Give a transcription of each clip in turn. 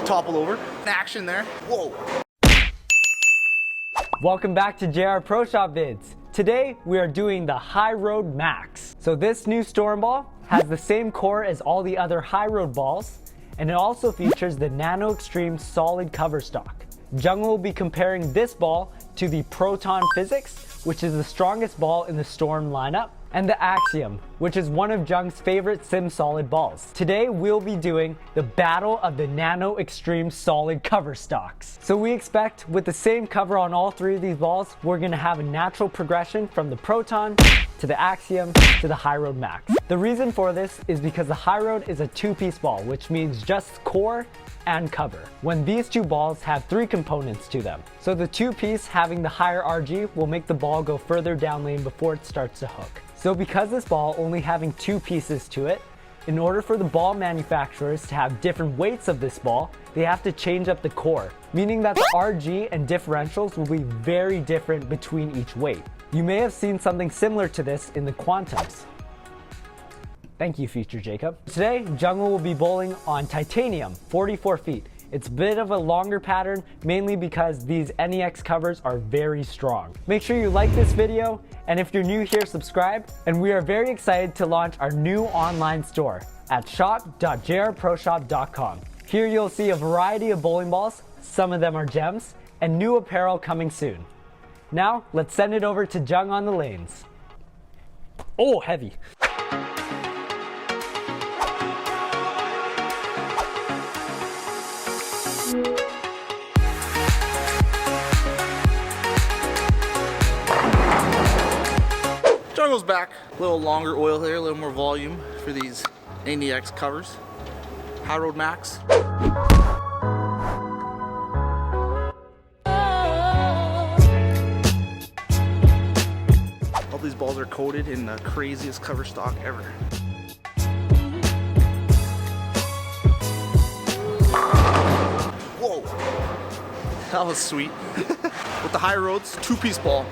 topple over. Action there. Whoa. Welcome back to JR Pro Shop Vids. Today we are doing the Hyroad Max. So this new storm ball has the same core as all the other Hyroad balls, and it also features the Nano Extreme solid cover stock. Jung will be comparing this ball to the Proton Physix, which is the strongest ball in the Storm lineup, and the Axiom, which is one of Jung's favorite sim solid balls. Today we'll be doing the battle of the Nano Extreme solid cover stocks. So we expect with the same cover on all three of these balls, we're gonna have a natural progression from the Proton to the Axiom to the Hyroad Max. The reason for this is because the Hyroad is a two-piece ball, which means just core and cover, when these two balls have three components to them. So the two-piece having the higher RG will make the ball go further down lane before it starts to hook. So because this ball only having two pieces to it, in order for the ball manufacturers to have different weights of this ball, they have to change up the core, meaning that the RG and differentials will be very different between each weight. You may have seen something similar to this in the Quantums. Thank you, Future Jacob. Today, Jungo will be bowling on titanium, 44 feet. It's a bit of a longer pattern, mainly because these NEX covers are very strong. Make sure you like this video, and if you're new here, subscribe. And we are very excited to launch our new online store at shop.jrproshop.com. Here you'll see a variety of bowling balls, some of them are gems, and new apparel coming soon. Now, let's send it over to Jung on the lanes. Oh, heavy. Jungo's back. A little longer oil here, a little more volume for these NEX covers. Hyroad Max. All these balls are coated in the craziest cover stock ever. Whoa! That was sweet. With the Hyroads, two-piece ball.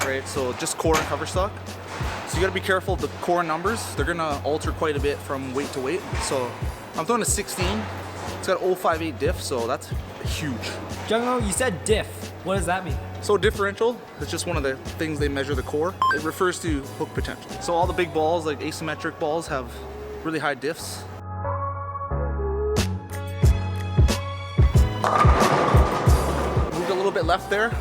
Right, so just core and cover stock. So you gotta be careful of the core numbers. They're gonna alter quite a bit from weight to weight. So I'm throwing a 16. It's got 0.58 diff, so that's huge. Jungo, you said diff. What does that mean? So differential is just one of the things they measure the core. It refers to hook potential. So all the big balls, like asymmetric balls, have really high diffs. Moved a little bit left there.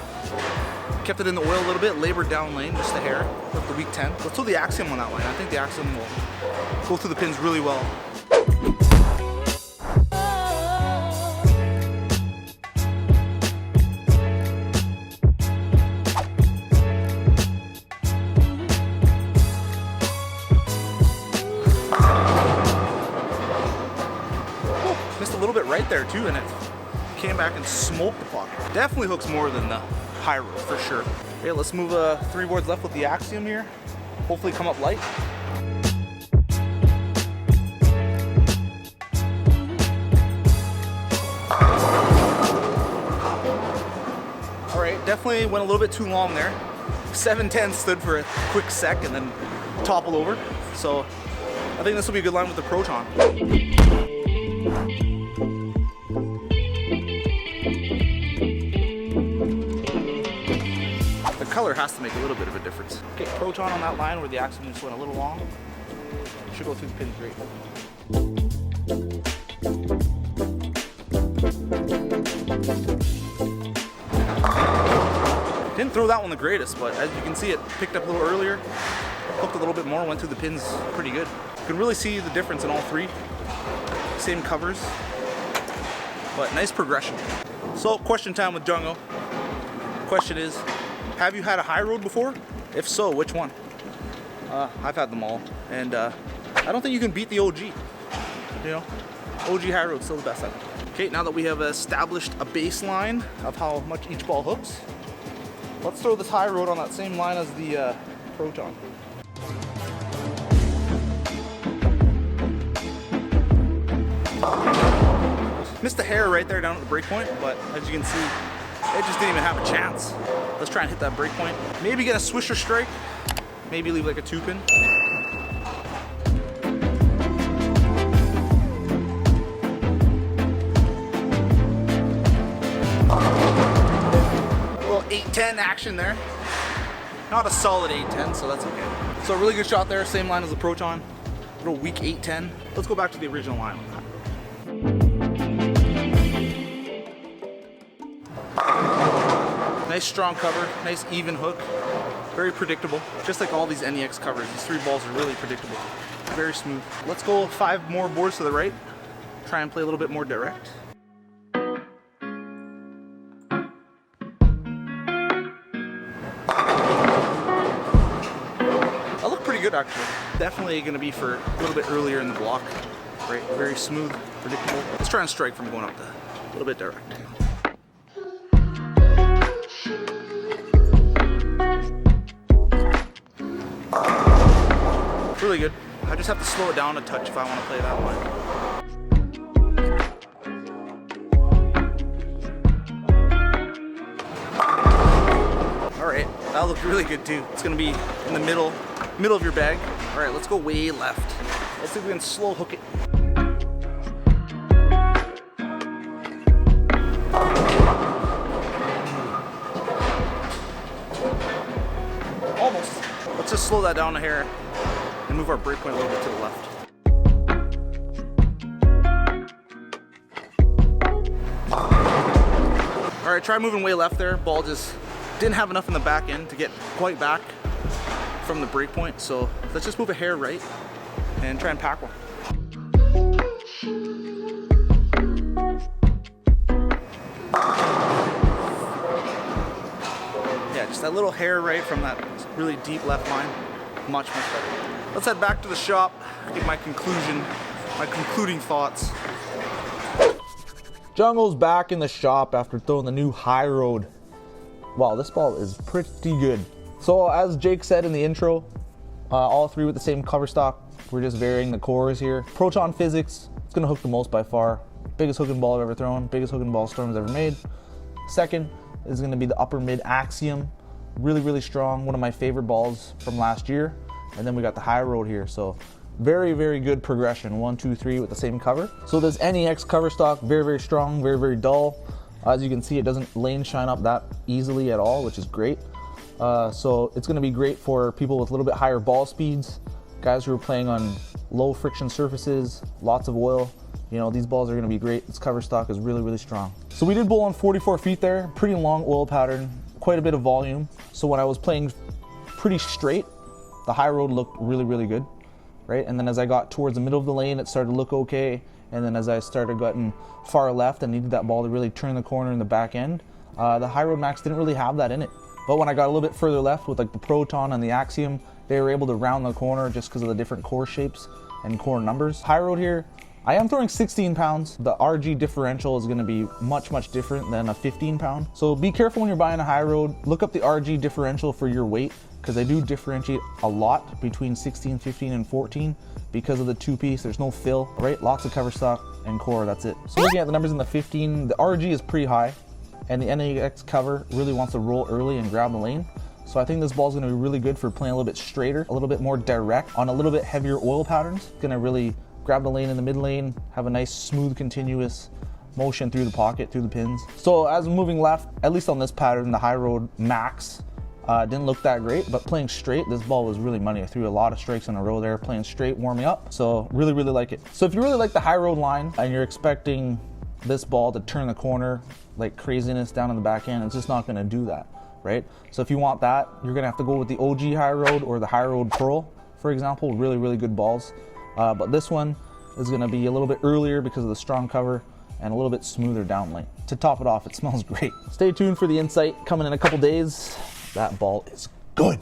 Kept it in the oil a little bit, labored down lane, just a hair, with the weak 10. Let's throw the Axiom on that line. I think the Axiom will go through the pins really well. Missed a little bit right there too, and it came back and smoked the puck. Definitely hooks more than the Hyroad for sure. Okay, let's move 3 boards left with the Axiom here. Hopefully come up light. All right, definitely went a little bit too long there. 7-10 stood for a quick sec and then toppled over. So I think this will be a good line with the Proton. Color has to make a little bit of a difference. Okay, Proton on that line where the Axiom just went a little long. Should go through the pins great. Didn't throw that one the greatest, but as you can see, it picked up a little earlier, hooked a little bit more, went through the pins pretty good. You can really see the difference in all three. Same covers, but nice progression. So, question time with Jungo. Question is, have you had a Hyroad before? If so, which one? I've had them all, and I don't think you can beat the OG. You know, OG Hyroad's still the best ever. Okay, now that we have established a baseline of how much each ball hooks, let's throw this Hyroad on that same line as the Proton. Missed a hair right there down at the break point, but as you can see, it just didn't even have a chance. Let's try and hit that break point. Maybe get a swisher strike. Maybe leave like a 2-pin. 810 action there. Not a solid 810, so that's okay. So a really good shot there, same line as the Proton. Little weak 810. Let's go back to the original line. Nice strong cover, nice even hook. Very predictable. Just like all these NEX covers, these three balls are really predictable. Very smooth. Let's go 5 more boards to the right. Try and play a little bit more direct. That looked pretty good actually. Definitely gonna be for a little bit earlier in the block. Right, very smooth, predictable. Let's try and strike from going up a little bit direct. Really good. I just have to slow it down a touch if I want to play that line. Alright, that looked really good too. It's going to be in the middle of your bag. Alright, let's go way left. Let's see if we can slow hook it. Almost. Let's just slow that down a hair and move our breakpoint a little bit to the left. All right, try moving way left there. Ball just didn't have enough in the back end to get quite back from the breakpoint. So let's just move a hair right and try and pack one. Yeah, just that little hair right from that really deep left line. Much better. Let's head back to the shop, get my concluding thoughts. Jungo's back in the shop after throwing the new Hyroad. Wow, this ball is pretty good. So as Jake said in the intro, all three with the same cover stock. We're just varying the cores here. Proton Physix, it's gonna hook the most by far. Biggest hooking ball I've ever thrown, biggest hooking ball Storm's ever made. Second is gonna be the upper mid Axiom. Really, really strong, one of my favorite balls from last year. And then we got the Hyroad here, so very, very good progression. 1, 2, 3 with the same cover. So this NEX cover stock, very, very strong, very, very dull. As you can see, it doesn't lane shine up that easily at all, which is great. So it's gonna be great for people with a little bit higher ball speeds, guys who are playing on low friction surfaces, lots of oil. You know, these balls are gonna be great. This cover stock is really, really strong. So we did bowl on 44 feet there, pretty long oil pattern, quite a bit of volume. So when I was playing pretty straight, the Hyroad looked really, really good, right? And then as I got towards the middle of the lane, it started to look okay. And then as I started getting far left and needed that ball to really turn the corner in the back end, the Hyroad Max didn't really have that in it. But when I got a little bit further left with like the Proton and the Axiom, they were able to round the corner just because of the different core shapes and core numbers. Hyroad here, I am throwing 16 pounds. The RG differential is gonna be much, much different than a 15 pound. So be careful when you're buying a Hyroad. Look up the RG differential for your weight, because they do differentiate a lot between 16, 15, and 14 because of the two-piece. There's no fill, right? Lots of cover stock and core, that's it. So looking at the numbers in the 15, the RG is pretty high, and the NEX cover really wants to roll early and grab the lane. So I think this ball is gonna be really good for playing a little bit straighter, a little bit more direct on a little bit heavier oil patterns. It's gonna really grab the lane in the mid lane, have a nice smooth continuous motion through the pocket, through the pins. So as I'm moving left, at least on this pattern, the Hyroad Max didn't look that great, but playing straight, this ball was really money. I threw a lot of strikes in a row there, playing straight, warming up. So really, really like it. So if you really like the Hyroad line and you're expecting this ball to turn the corner like craziness down in the back end, it's just not gonna do that, right? So if you want that, you're gonna have to go with the OG Hyroad or the Hyroad Pearl, for example. Really, really good balls. But this one is gonna be a little bit earlier because of the strong cover and a little bit smoother down lane. To top it off, it smells great. Stay tuned for the insight coming in a couple days. That ball is good.